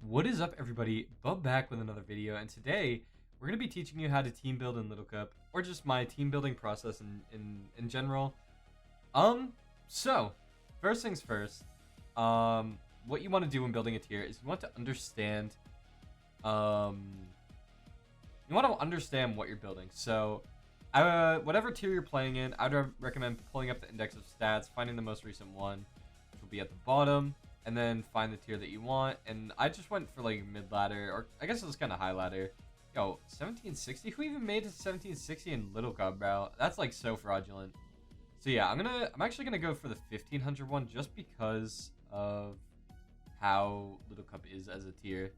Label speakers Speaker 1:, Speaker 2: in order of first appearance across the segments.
Speaker 1: What is up, everybody? Bub back with another video, and today we're going to be teaching you how to team build in Little Cup, or just my team building process in general. So first things first, what you want to do when building a tier is you want to understand, what you're building. So, whatever tier you're playing in, I'd recommend pulling up the index of stats, finding the most recent one, which will be at the bottom, and then find the tier that you want. And I just went for like mid ladder, or I guess it was kind of high ladder. Yo, 1760? Who even made it to 1760 in Little Cup, bro? That's like so fraudulent. So yeah, I'm actually gonna go for the 1500 one just because of how Little Cup is as a tier.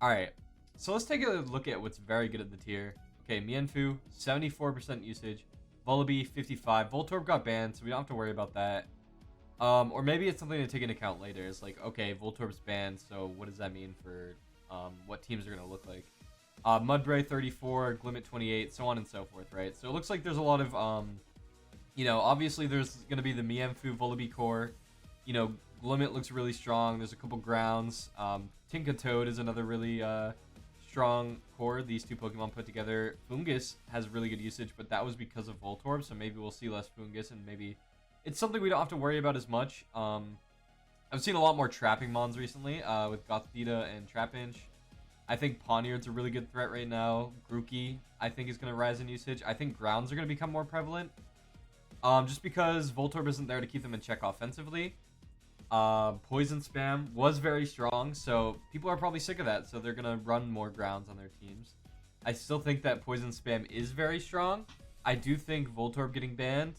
Speaker 1: All right, so let's take a look at what's very good at the tier. Okay, Mienfoo, 74% usage. Vullaby, 55. Voltorb got banned, so we don't have to worry about that. Or maybe it's something to take into account later. It's like, okay, Voltorb's banned, so what does that mean for what teams are going to look like? Mudbray, 34. Glimmet, 28. So on and so forth, right? So it looks like there's a lot of, obviously there's going to be the Mienfoo Vullaby core. Glimmet looks really strong. There's a couple grounds. Tinkatoad is another really strong core. These two Pokemon put together. Fungus has really good usage, but that was because of Voltorb, so maybe we'll see less Fungus, and maybe it's something we don't have to worry about as much. I've seen a lot more trapping mons recently with Gothita and Trapinch. I think Pawniard's a really good threat right now. Grookey, I think, is going to rise in usage. I think Grounds are going to become more prevalent. Just because Voltorb isn't there to keep them in check offensively. Poison Spam was very strong, so people are probably sick of that, so they're going to run more Grounds on their teams. I still think that Poison Spam is very strong. I do think Voltorb getting banned,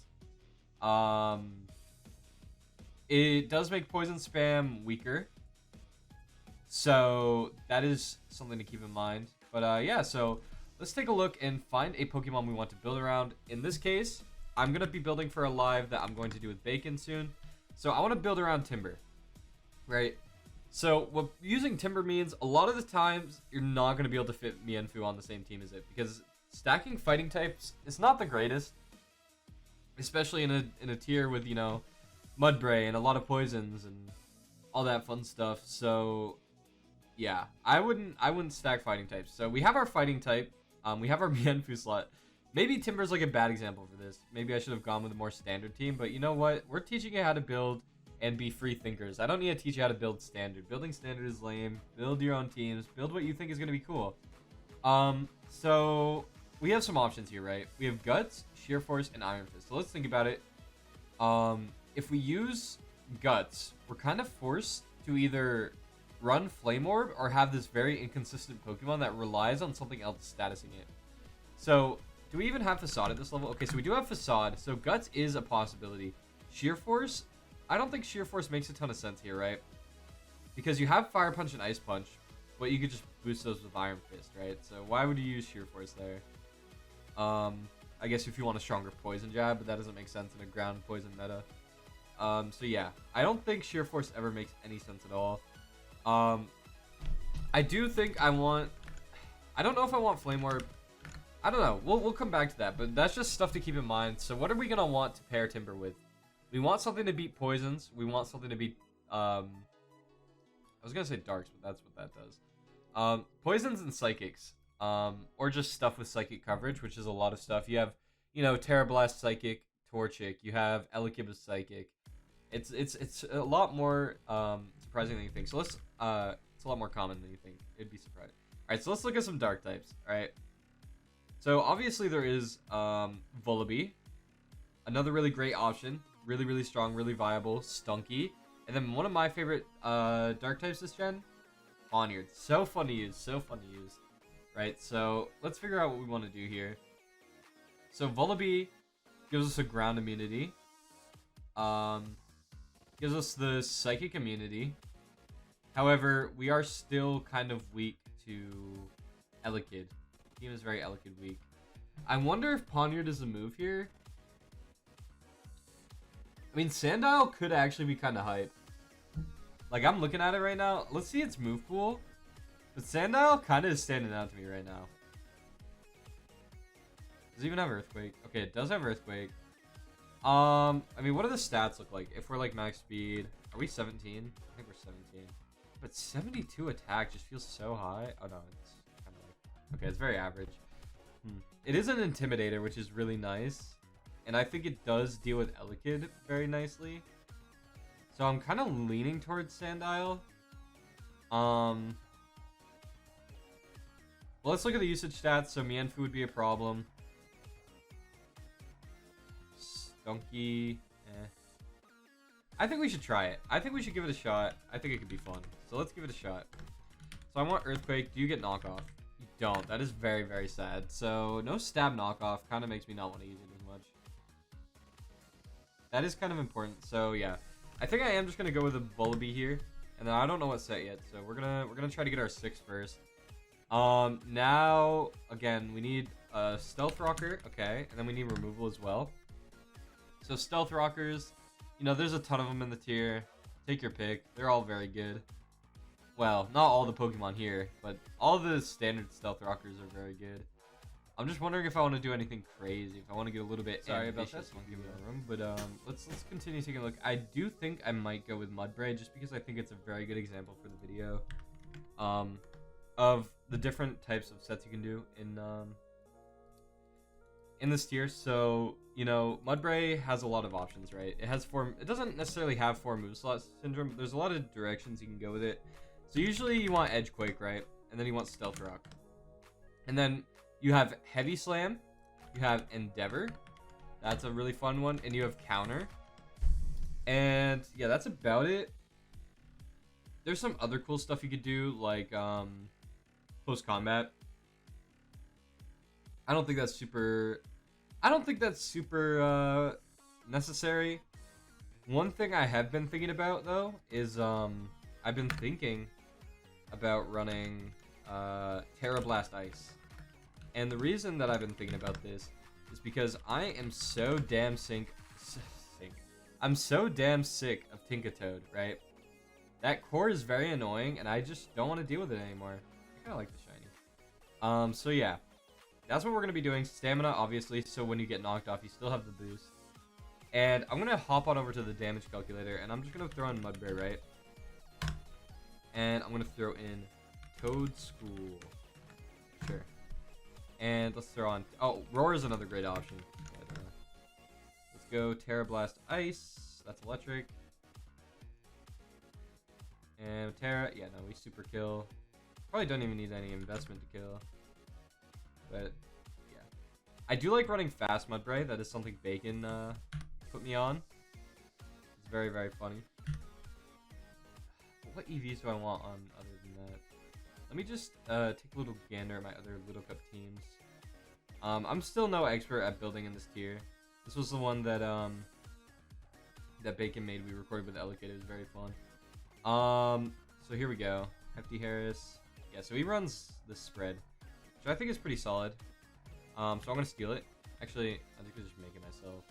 Speaker 1: it does make Poison Spam weaker, so that is something to keep in mind. But yeah, so let's take a look and find a Pokemon we want to build around. In this case, I'm going to be building for a live that I'm going to do with Bacon soon. So I want to build around Timber, right? So what using Timber means, a lot of the times you're not going to be able to fit Mienfoo on the same team as it, because stacking fighting types is not the greatest, especially in a tier with, Mudbray and a lot of poisons and all that fun stuff. So yeah, I wouldn't stack fighting types. So we have our fighting type, we have our Mienfoo slot. Maybe Timber's like a bad example for this. Maybe I should have gone with a more standard team, but you know what? We're teaching you how to build and be free thinkers. I don't need to teach you how to build standard. Building standard is lame. Build your own teams. Build what you think is going to be cool. So we have some options here, right? We have Guts, Sheer Force, and Iron Fist. So let's think about it. If we use Guts, we're kind of forced to either run Flame Orb or have this very inconsistent Pokemon that relies on something else statusing it. So do we even have Facade at this level? Okay, so we do have Facade, so Guts is a possibility. Sheer Force, I don't think Sheer Force makes a ton of sense here, right? Because you have Fire Punch and Ice Punch, but you could just boost those with Iron Fist, right? So why would you use Sheer Force there? I guess if you want a stronger Poison Jab, but that doesn't make sense in a ground Poison meta. So yeah, I don't think Sheer Force ever makes any sense at all. I do think I don't know if I want Flame Orb. I don't know. We'll come back to that, but that's just stuff to keep in mind. So what are we going to want to pair Timber with? We want something to beat Poisons. We want something to beat, I was going to say Darks, but that's what that does. Poisons and Psychics. Or just stuff with Psychic coverage, which is a lot of stuff. You have, Terra Blast Psychic, Torchic. You have Elekid Psychic. It's a lot more surprising than you think. So let's, it's a lot more common than you think. It'd be surprising. All right, so let's look at some Dark types. All right. So obviously there is Vullaby, another really great option, really, really strong, really viable. Stunky, and then one of my favorite Dark types this gen, Pawniard. So fun to use, right? So let's figure out what we want to do here. So Vullaby gives us a ground immunity, gives us the psychic immunity. However, we are still kind of weak to Elekid. Team is very Elekid weak. I wonder if Pawniard is a move here. I mean, Sandile could actually be kind of hype. Like, I'm looking at it right now. Let's see its move pool. But Sandile kind of is standing out to me right now. Does it even have Earthquake? Okay, it does have Earthquake. I mean, what do the stats look like? If we're like max speed, are we 17? I think we're 17. But 72 attack just feels so high. Oh no, it's kind of like... Okay, it's very average. It is an Intimidator, which is really nice. And I think it does deal with Elekid very nicely. So I'm kind of leaning towards Sandile. Well, let's look at the usage stats. So Mienfoo would be a problem. Stunky, I think we should try it. I think we should give it a shot. I think it could be fun. So let's give it a shot. So I want Earthquake. Do you get knockoff? You don't. That is very, very sad. So no stab knockoff kind of makes me not want to use it as much. That is kind of important. So yeah, I think I am just gonna go with a Bullaby here, and then I don't know what set yet. So we're gonna try to get our 6 first. Now again we need a Stealth Rocker. Okay, and then we need removal as well. So Stealth Rockers, you know, there's a ton of them in the tier. Take your pick. They're all very good. Well, not all the Pokemon here, but all the standard Stealth Rockers are very good. I'm just wondering if I want to do anything crazy. If I want to get a little bit
Speaker 2: Sorry about
Speaker 1: ambitious
Speaker 2: that.
Speaker 1: and give it a room, but let's continue taking a look. I do think I might go with Mudbray just because I think it's a very good example for the video, of the different types of sets you can do in this tier. So, you know, Mudbray has a lot of options, right? It has it doesn't necessarily have 4 move slot syndrome, but there's a lot of directions you can go with it. So usually you want Edge Quake, right? And then you want Stealth Rock. And then you have Heavy Slam, you have Endeavor. That's a really fun one. And you have Counter. And yeah, that's about it. There's some other cool stuff you could do, like Close Combat. I don't think that's super necessary. One thing I have been thinking about though is I've been thinking about running Terra Blast Ice. And the reason that I've been thinking about this is because I am so damn I'm so damn sick of Tinkatoad, right? That core is very annoying and I just don't want to deal with it anymore. I kind of like the shiny. So yeah. That's what we're going to be doing. Stamina, obviously, so when you get knocked off, you still have the boost. And I'm going to hop on over to the damage calculator, and I'm just going to throw in Mudbray, right? And I'm going to throw in Toad School. Sure. And let's throw on... Oh, Roar is another great option. But, let's go Terra Blast Ice. That's electric. And Terra... Yeah, no, we super kill. Probably don't even need any investment to kill. But, yeah. I do like running fast Mudbray. That is something Bacon put me on. It's very, very funny. What EVs do I want on other than that? Let me just take a little gander at my other Little Cup teams. I'm still no expert at building in this tier. This was the one that that Bacon made. We recorded with Elekid. It was very fun. So here we go. Hefty Harris. Yeah, so he runs this spread, which I think is pretty solid. So I'm going to steal it. Actually, I think I'll just make it myself.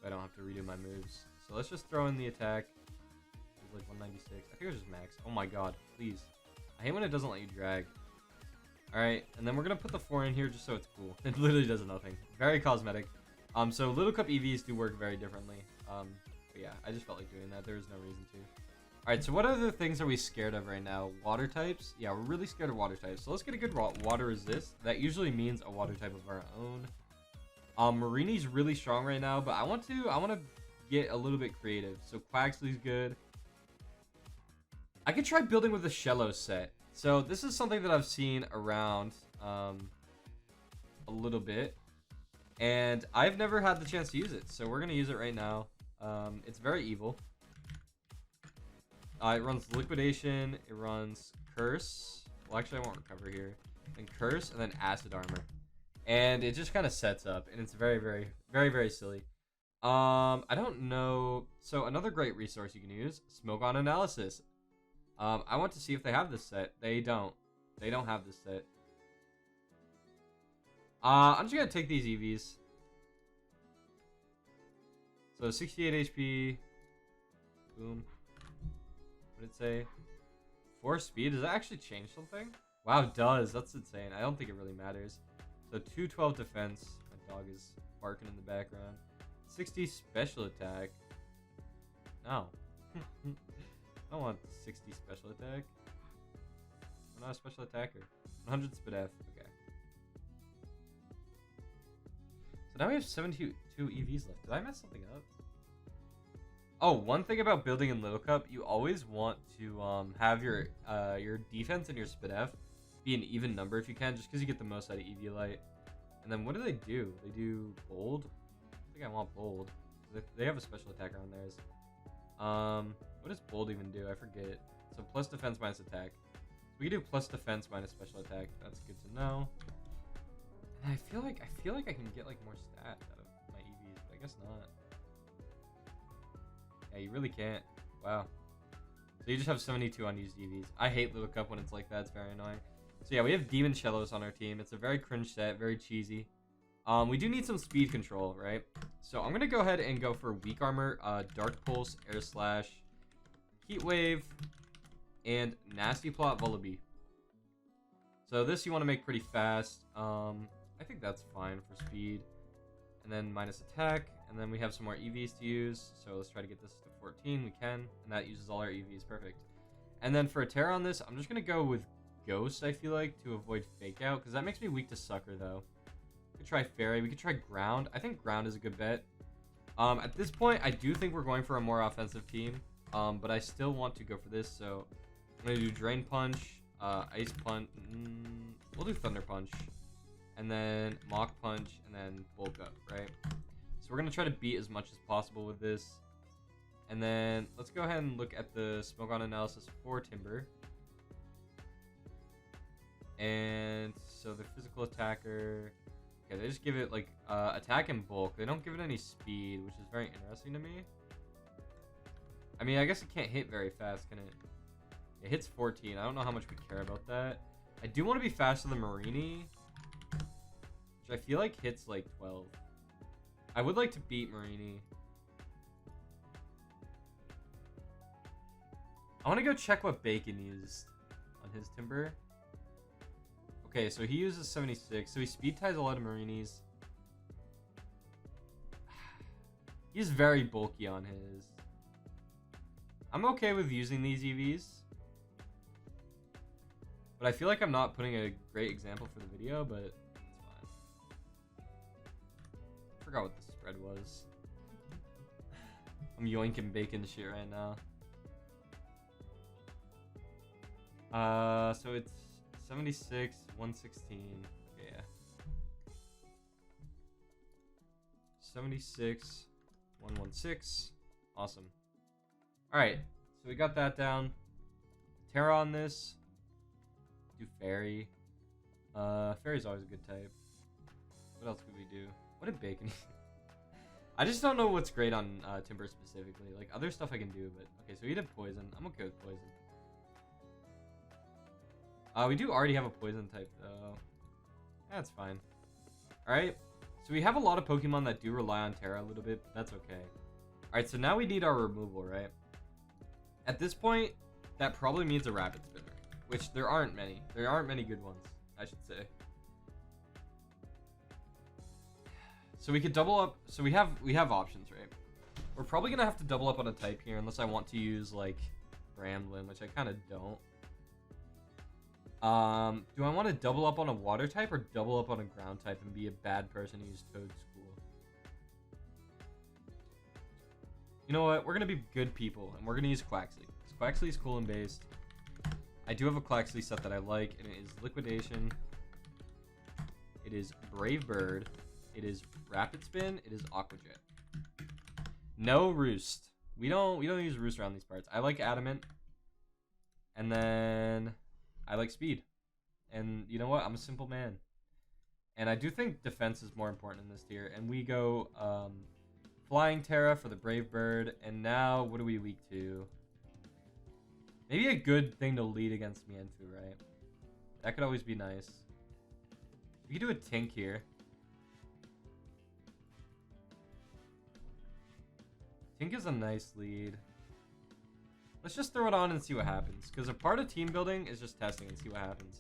Speaker 1: So I don't have to redo my moves. So let's just throw in the attack. It's like 196. I think I'll just max. Oh my god, please. I hate when it doesn't let you drag. Alright, and then we're going to put the 4 in here just so it's cool. It literally does nothing. Very cosmetic. So Little Cup EVs do work very differently. But yeah, I just felt like doing that. There was no reason to. Alright, so what other things are we scared of right now? Water types? Yeah, we're really scared of water types. So let's get a good water resist. That usually means a water type of our own. Marini's really strong right now, but I want to get a little bit creative. So Quaxly's good. I could try building with a Shello set. So this is something that I've seen around a little bit. And I've never had the chance to use it. So we're going to use it right now. It's very evil. It runs Liquidation, it runs Curse. Well, actually, I won't recover here. Then Curse, and then Acid Armor. And it just kind of sets up, and it's very, very, very, very silly. I don't know. So another great resource you can use, Smoke on Analysis. I want to see if they have this set. They don't. They don't have this set. I'm just going to take these EVs. So 68 HP. Boom. What did it say? 4 speed? Does that actually change something? Wow, it does. That's insane. I don't think it really matters. So 212 defense. My dog is barking in the background. 60 special attack. No. I don't want 60 special attack. I'm not a special attacker. 100 speed F. Okay. So now we have 72 EVs left. Did I mess something up? Oh, one thing about building in Little Cup, you always want to have your defense and your speed F be an even number if you can, just because you get the most out of EV Light. And then what do? They do bold? I think I want bold. They have a special attacker on theirs. What does bold even do? I forget. So plus defense minus attack. We can do plus defense minus special attack. That's good to know. And I feel like I can get like more stats out of my EVs, but I guess not. Yeah, you really can't. Wow. So you just have 72 unused EVs. I hate Little Cup when it's like that. It's very annoying. So yeah, we have Demon Shellos on our team. It's a very cringe set, very cheesy. We do need some speed control, right? So I'm gonna go ahead and go for weak armor, Dark Pulse, Air Slash, Heat Wave, and Nasty Plot Vullaby. So this you want to make pretty fast. I think that's fine for speed. And then minus attack, and then we have some more EVs to use. So let's try to get this to 14. We can, and that uses all our EVs. Perfect. And then for a Terra on this, I'm just gonna go with Ghost. I feel like to avoid Fake Out, because that makes me weak to Sucker though. We could try Fairy. We could try Ground. I think Ground is a good bet. At this point, I do think we're going for a more offensive team. But I still want to go for this, so I'm gonna do Drain Punch, Ice Punch. We'll do Thunder Punch, and then Mach Punch, and then Bulk Up, right? So we're gonna try to beat as much as possible with this. And then let's go ahead and look at the Smoke On analysis for Timber. And so the physical attacker, okay, they just give it like attack and bulk. They don't give it any speed, which is very interesting to me. I mean, I guess it can't hit very fast, can it? It hits 14. I don't know how much we care about that. I do want to be faster than Marini, which I feel like hits like 12. I would like to beat Marini. I want to go check what Bacon used on his Timber. Okay, so he uses 76. So he speed ties a lot of Marinis. He's very bulky on his. I'm okay with using these EVs, but I feel like I'm not putting a great example for the video, but it's fine. I forgot what the spread was. I'm yoinking Bacon shit right now. So it's 76, 116. Okay, yeah. 76, 116. Awesome. Alright, so we got that down. Terra on this. Do Fairy. Fairy's always a good type. What else could we do? What did Bacon? I just don't know what's great on Timber specifically. Like, other stuff I can do, but... Okay, so he did Poison. I'm okay with Poison. We do already have a Poison type, though. That's fine. Alright, so we have a lot of Pokemon that do rely on Terra a little bit, but that's okay. Alright, so now we need our removal, right? At this point, that probably means a Rapid Spinner, which there aren't many. There aren't many good ones, I should say. So we could double up. So we have options, right? We're probably gonna have to double up on a type here, unless I want to use like Bramblin, which I kind of don't. Do I want to double up on a water type or double up on a ground type and be a bad person who used Toad School? You know what? We're gonna be good people, and we're gonna use Quaxley. Quaxley is cool and based. I do have a Quaxley set that I like, and it is Liquidation. It is Brave Bird. It is Rapid Spin. It is Aqua Jet. No Roost. We don't use Roost around these parts. I like Adamant, and then I like Speed. And you know what? I'm a simple man, and I do think defense is more important in this tier. And we go Flying Terra for the Brave Bird, and now what are we weak to? Maybe a good thing to lead against Mienfoo, right? That could always be nice. We could do a Tink here. Tink is a nice lead. Let's just throw it on and see what happens, because a part of team building is just testing and see what happens.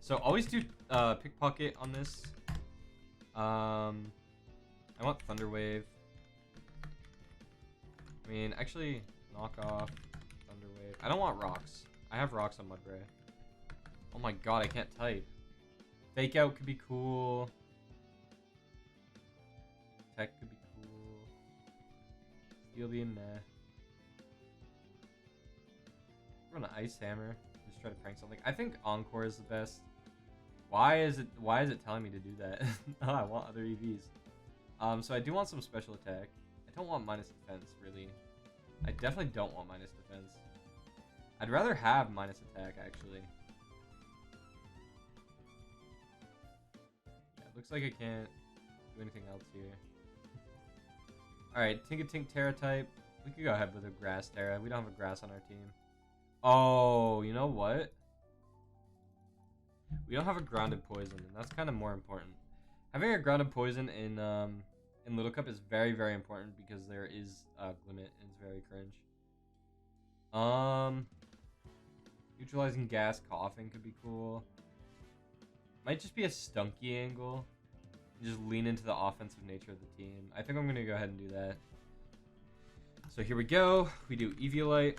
Speaker 1: So always do Pickpocket on this. I want Thunder Wave. I mean, actually, knock off Thunder wave. I don't want rocks. I have rocks on Mudbray. Oh my god, I can't type. Fake out could be cool. Tech could be cool. Steel beam, meh. Run an ice hammer. Just try to prank something. I think Encore is the best. Why is it telling me to do that? Oh, I want other EVs. So I do want some special attack. I don't want minus defense, really. I definitely don't want minus defense. I'd rather have minus attack, actually. Yeah, it looks like I can't do anything else here. Alright, Tinka-Tink Terra type. We could go ahead with a Grass Terra. We don't have a Grass on our team. Oh, you know what? We don't have a Grounded Poison, and that's kind of more important. Having a Grounded Poison in Little Cup is very, very important because there is a limit, and it's very cringe. Neutralizing Gas Coughing could be cool. Might just be a Stunky angle. Just lean into the offensive nature of the team. I think I'm going to go ahead and do that. So here we go. We do Eviolite.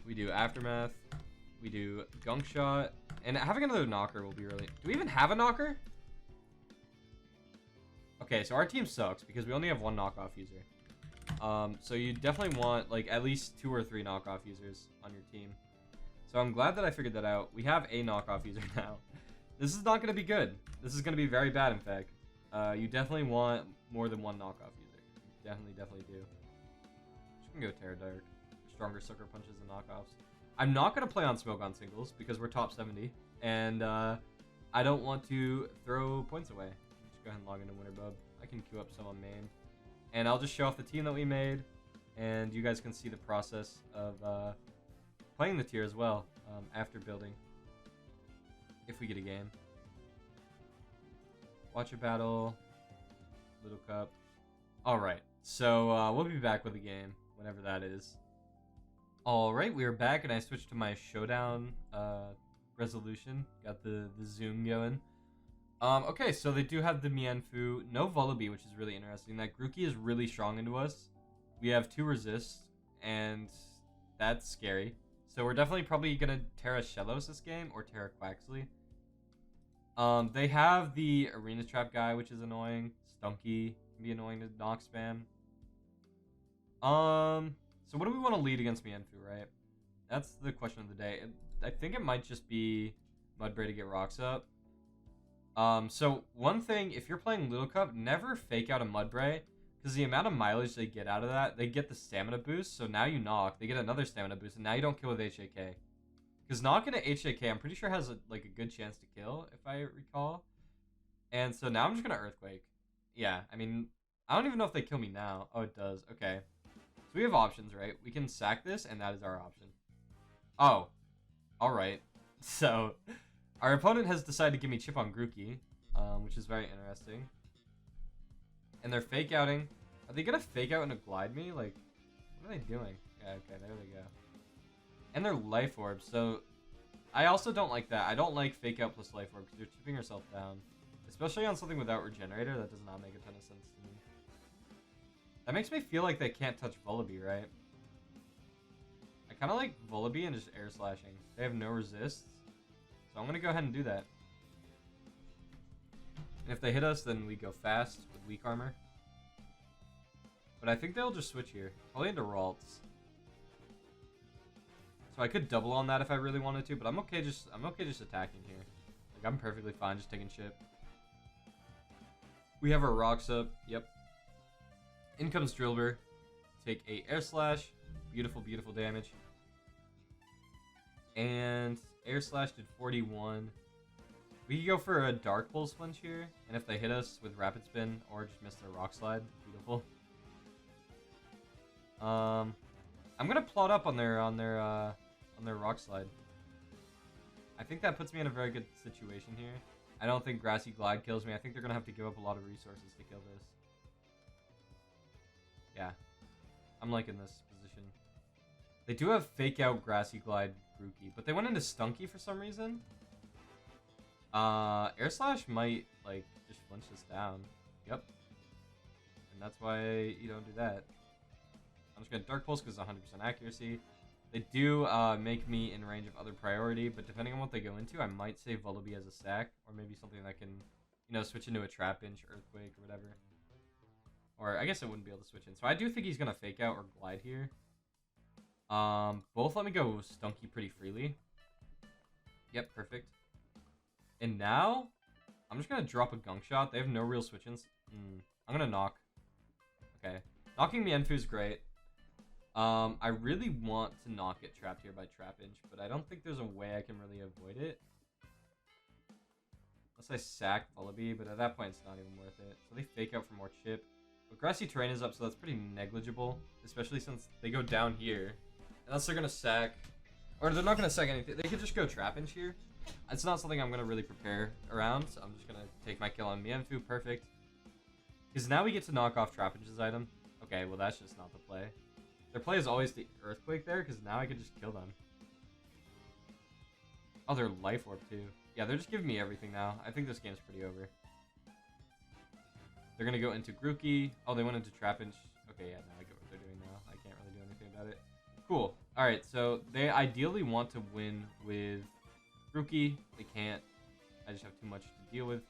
Speaker 1: We do Aftermath. We do Gunk Shot. And having another knocker will be really... Do we even have a knocker? Okay, so our team sucks because we only have one knockoff user. So you definitely want like at least 2 or 3 knockoff users on your team. So I'm glad that I figured that out. We have a knockoff user now. This is not going to be good. This is going to be very bad, in fact. You definitely want more than one knockoff user. You definitely do. Just gonna go Terra Dark. Stronger Sucker Punches and knockoffs. I'm not going to play on Smoke on singles because we're top 70. And I don't want to throw points away. Just go ahead and log into Winterbub. I can queue up some on main. And I'll just show off the team that we made. And you guys can see the process of playing the tier as well after building. If we get a game. Watch a battle. Little Cup. Alright. So we'll be back with a game. Whenever that is. Alright, we are back and I switched to my showdown resolution. Got the zoom going. Okay, so they do have the Mienfoo. No Vullaby, which is really interesting. That Grookey is really strong into us. We have 2 resists, and that's scary. So we're definitely probably going to Terra Shellos this game, or Terra Quaxley. They have the Arena Trap guy, which is annoying. Stunky can be annoying to knock spam. So what do we want to lead against Mienfoo, right? That's the question of the day. I think it might just be Mudbray to get rocks up. So one thing, if you're playing Little Cup, never fake out a Mudbray, because the amount of mileage they get out of that, they get the stamina boost, so now you knock, they get another stamina boost, and now you don't kill with HAK. Because knocking at HAK, I'm pretty sure has a good chance to kill, if I recall. And so now I'm just going to Earthquake. Yeah, I mean, I don't even know if they kill me now. Oh, it does. Okay. So we have options, right? We can sack this, and that is our option. Oh. Alright. So, our opponent has decided to give me Chip on Grookey, which is very interesting. And they're fake outing. Are they going to fake out and glide me? Like, what are they doing? Yeah, okay, there they go. And they're Life Orbs, so I also don't like that. I don't like fake out plus Life Orb because you're chipping yourself down. Especially on something without Regenerator, that does not make a ton of sense to me. That makes me feel like they can't touch Vullaby, right? I kind of like Vullaby and just air slashing. They have no resists, so I'm going to go ahead and do that. And if they hit us, then we go fast with weak armor. But I think they'll just switch here. Probably into Ralts. So I could double on that if I really wanted to, but I'm okay just attacking here. Like, I'm perfectly fine just taking chip. We have our rocks up. Yep. In comes Drillbur. Take a air slash. Beautiful, beautiful damage. And air slash did 41. We could go for a Dark Pulse flinch here, and if they hit us with Rapid Spin or just miss their Rock Slide, beautiful. I'm gonna plot up on their Rock Slide. I think that puts me in a very good situation here. I don't think Grassy Glide kills me. I think they're gonna have to give up a lot of resources to kill this. Yeah, I'm liking this position. They do have Fake Out Grassy Glide Grookey, but they went into Stunky for some reason. Air Slash might, like, just flinch this down. Yep. And that's why you don't do that. I'm just going to Dark Pulse because it's 100% accuracy. They do make me in range of other priority, but depending on what they go into, I might save Vullaby as a sack, or maybe something that can, switch into a Trap Inch, Earthquake, or whatever. Or I guess it wouldn't be able to switch in. So I do think he's going to Fake Out or Glide here. Both let me go Stunky pretty freely. Yep, perfect. And now, I'm just going to drop a Gunk Shot. They have no real switch-ins. I'm going to Knock. Okay. Knocking Mienfoo is great. I really want to not get trapped here by Trap Inch, but I don't think there's a way I can really avoid it. Unless I sack Vullaby, but at that point it's not even worth it. So they Fake Out for more chip. But Grassy Terrain is up, so that's pretty negligible. Especially since they go down here. Unless they're going to sack... Or they're not going to sack anything. They could just go Trap Inch here. It's not something I'm going to really prepare around, so I'm just going to take my kill on Mienfoo. Perfect. Because now we get to knock off Trap Inch's item. Okay, well that's just not the play. Their play is always the Earthquake there, because now I could just kill them. Oh, they're Life Orb too. Yeah, they're just giving me everything now. I think this game's pretty over. They're going to go into Grookey. Oh, they went into Trap Inch. Okay, yeah, now I get what they're doing now. I can't really do anything about it. Cool. Alright, so they ideally want to win with Grookey. They can't. I just have too much to deal with.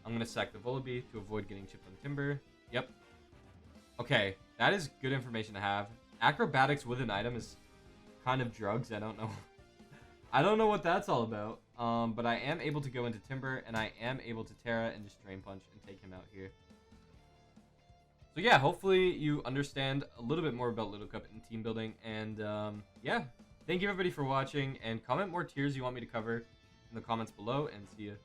Speaker 1: I'm going to sack the Vullaby to avoid getting chipped on Timber. Yep. Okay, that is good information to have. Acrobatics with an item is kind of drugs. I don't know. I don't know what that's all about. But I am able to go into Timber, and I am able to Terra and just Drain Punch and take him out here. So yeah, hopefully you understand a little bit more about Little Cup and team building. And yeah, thank you everybody for watching, and comment more tiers you want me to cover in the comments below, and see you.